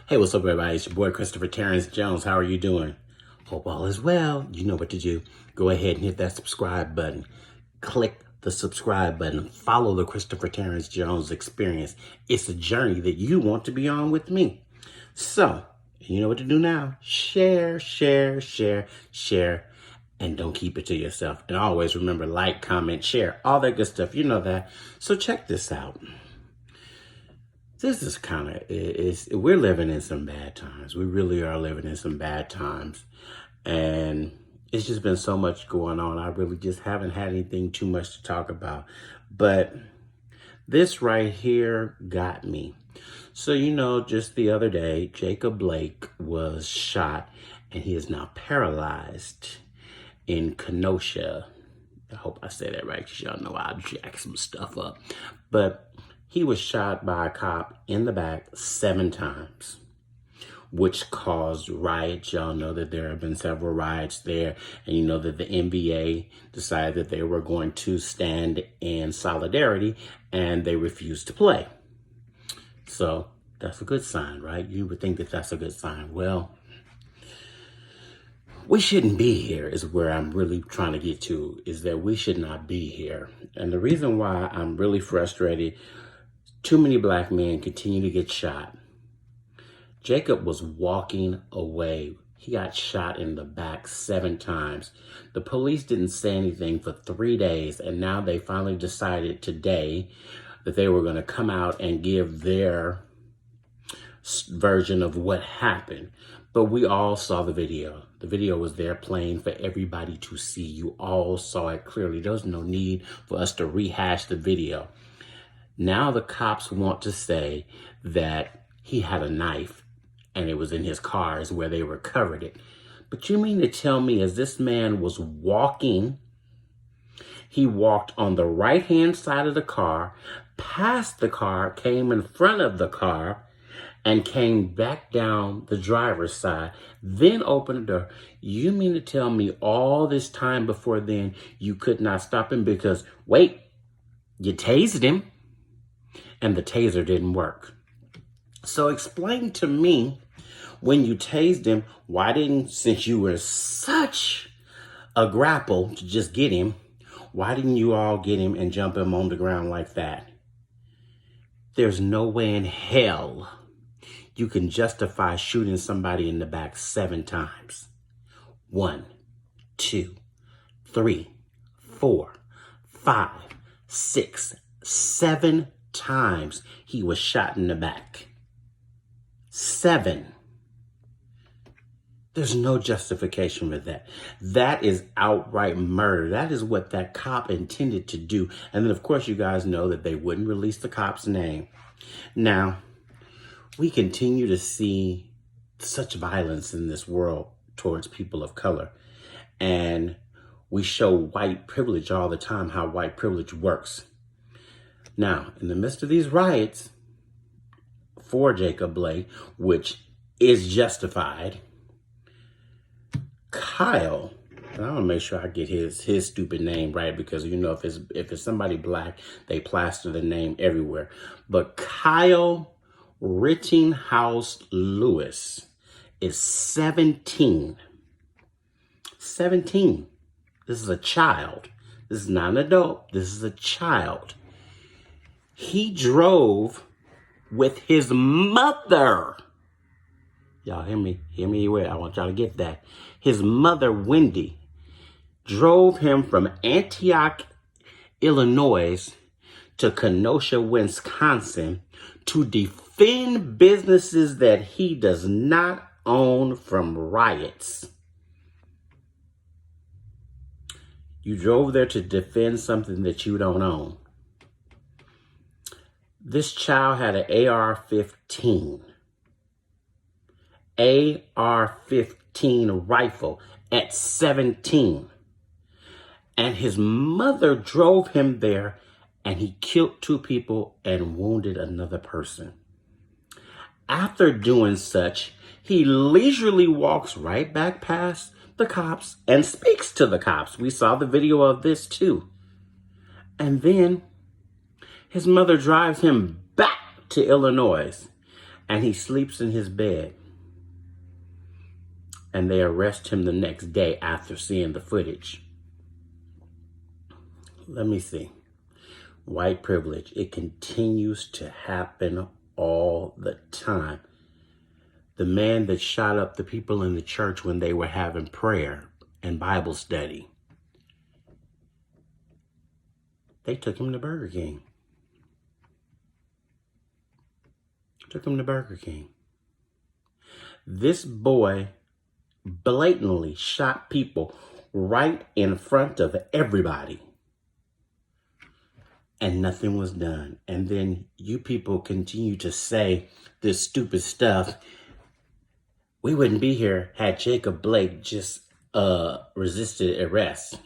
Hey, what's up, everybody? It's your boy, Christopher Terrence Jones. How are you doing? Hope all is well. You know what to do. Go ahead and hit that subscribe button. Click the subscribe button. Follow the Christopher Terrence Jones experience. It's a journey that you want to be on with me. So, you know what to do now. Share, share, share, share. And don't keep it to yourself. And always remember, like, comment, share, all that good stuff. You know that. So check this out. This is we're living in some bad times. We really are living in some bad times. And it's just been so much going on. I really just haven't had anything too much to talk about. But this right here got me. So, just the other day, Jacob Blake was shot and he is now paralyzed in Kenosha. I hope I said that right, because y'all know I jack some stuff up. But he was shot by a cop in the back 7 times, which caused riots. Y'all know that there have been several riots there. And you know that the NBA decided that they were going to stand in solidarity, and they refused to play. So that's a good sign, right? You would think that that's a good sign. Well, we shouldn't be here is where I'm really trying to get to, is that we should not be here. And the reason why I'm really frustrated, too many black men continue to get shot. Jacob was walking away. He got shot in the back 7 times. The police didn't say anything for 3 days, and now they finally decided today that they were going to come out and give their version of what happened. But we all saw the video. The video was there playing for everybody to see. You all saw it clearly. There was no need for us to rehash the video. Now the cops want to say that he had a knife and it was in his car is where they recovered it. But you mean to tell me, as this man was walking, he walked on the right-hand side of the car, past the car, came in front of the car, and came back down the driver's side, then opened the door. You mean to tell me all this time before then you could not stop him because, wait, you tased him and the taser didn't work. So explain to me, when you tased him, why didn't, since you were such a grapple to just get him, why didn't you all get him and jump him on the ground like that? There's no way in hell you can justify shooting somebody in the back 7 times. 1, 2, 3, 4, 5, 6, 7 times he was shot in the back. 7. There's no justification for that. That is outright murder. That is what that cop intended to do. And then, of course, you guys know that they wouldn't release the cop's name. Now, we continue to see such violence in this world towards people of color. And we show white privilege all the time, how white privilege works. Now, in the midst of these riots for Jacob Blake, which is justified, Kyle, and I want to make sure I get his stupid name right, because if it's somebody black, they plaster the name everywhere. But Kyle Rittenhouse Lewis is 17. 17. This is a child. This is not an adult. This is a child. He drove with his mother. Y'all hear me? Hear me where? I want y'all to get that. His mother, Wendy, drove him from Antioch, Illinois to Kenosha, Wisconsin to defend businesses that he does not own from riots. You drove there to defend something that you don't own. This child had an AR-15. AR-15 rifle at 17. And his mother drove him there, and he killed 2 people and wounded another person. After doing such, he leisurely walks right back past the cops and speaks to the cops. We saw the video of this too. And then his mother drives him back to Illinois and he sleeps in his bed, and they arrest him the next day after seeing the footage. Let me see. White privilege. It continues to happen all the time. The man that shot up the people in the church when they were having prayer and Bible study, they took him to Burger King. Took him to Burger King. This boy blatantly shot people right in front of everybody. And nothing was done. And then you people continue to say this stupid stuff. We wouldn't be here had Jacob Blake just resisted arrest.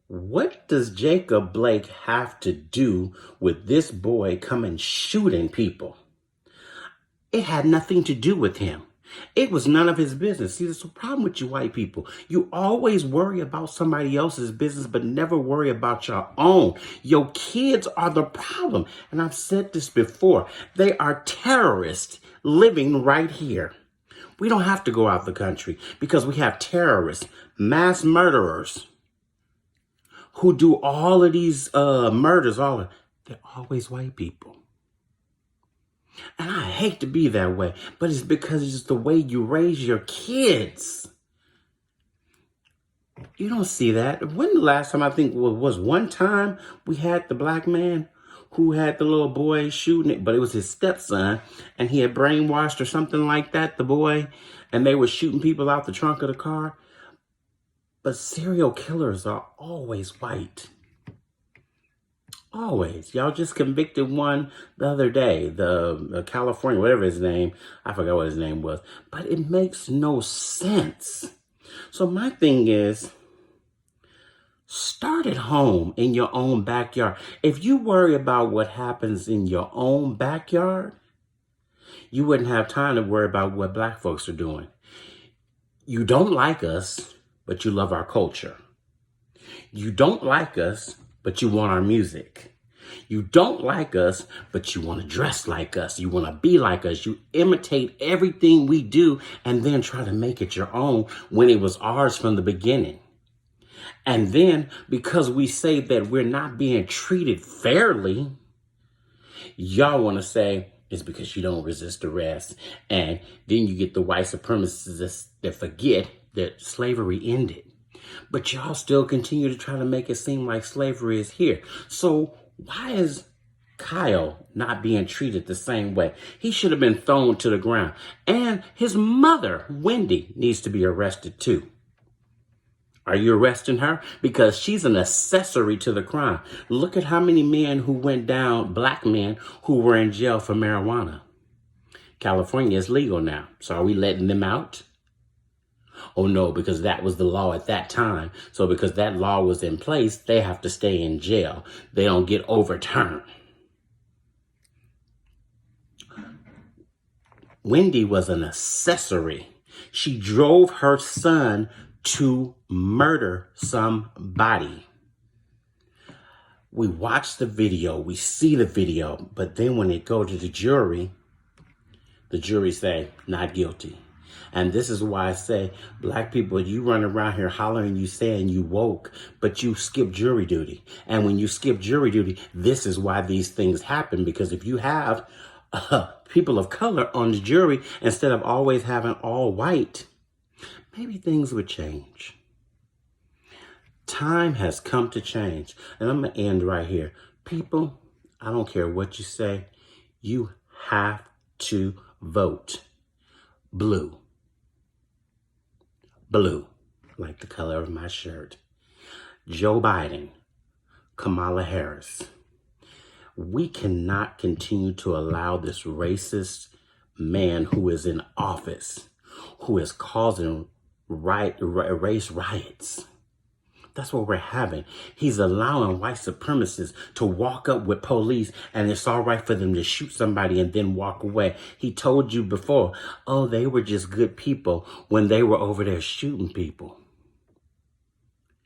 What does Jacob Blake have to do with this boy coming shooting people? It had nothing to do with him. It was none of his business. See, that's the problem with you white people. You always worry about somebody else's business, but never worry about your own. Your kids are the problem. And I've said this before. They are terrorists living right here. We don't have to go out the country because we have terrorists, mass murderers who do all of these murders. They're always white people. And I hate to be that way, but it's because it's the way you raise your kids. You don't see that. When the last time, I think was one time we had the black man who had the little boy shooting it, but it was his stepson, and he had brainwashed or something like that, the boy, and they were shooting people out the trunk of the car. But serial killers are always white. Always. Y'all just convicted one the other day, the California, whatever his name. I forgot what his name was. But it makes no sense. So my thing is, start at home in your own backyard. If you worry about what happens in your own backyard, you wouldn't have time to worry about what black folks are doing. You don't like us, but you love our culture. You don't like us, but you want our music. You don't like us, but you want to dress like us. You want to be like us. You imitate everything we do and then try to make it your own when it was ours from the beginning. And then because we say that we're not being treated fairly, y'all want to say it's because you don't resist arrest. And then you get the white supremacists that forget that slavery ended. But y'all still continue to try to make it seem like slavery is here. So why is Kyle not being treated the same way? He should have been thrown to the ground. And his mother, Wendy, needs to be arrested too. Are you arresting her? Because she's an accessory to the crime. Look at how many men who went down, black men who were in jail for marijuana. California is legal now. So are we letting them out? Oh no, because that was the law at that time. So because that law was in place, they have to stay in jail. They don't get overturned. Wendy was an accessory. She drove her son to murder somebody. We watch the video, we see the video, but then when it go to the jury say, not guilty. And this is why I say, black people, you run around here hollering, you saying you woke, but you skip jury duty. And when you skip jury duty, this is why these things happen. Because if you have people of color on the jury, instead of always having all white, maybe things would change. Time has come to change. And I'm going to end right here. People, I don't care what you say. You have to vote blue. Blue, like the color of my shirt. Joe Biden, Kamala Harris. We cannot continue to allow this racist man who is in office, who is causing race riots. That's what we're having. He's allowing white supremacists to walk up with police and it's all right for them to shoot somebody and then walk away. He told you before, oh, they were just good people when they were over there shooting people.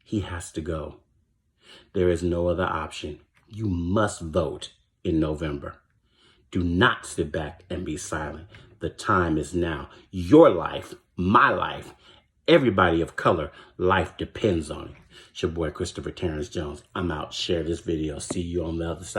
He has to go. There is no other option. You must vote in November. Do not sit back and be silent. The time is now. Your life, my life, everybody of color, life depends on it. It's your boy, Christopher Terrence Jones. I'm out. Share this video. See you on the other side.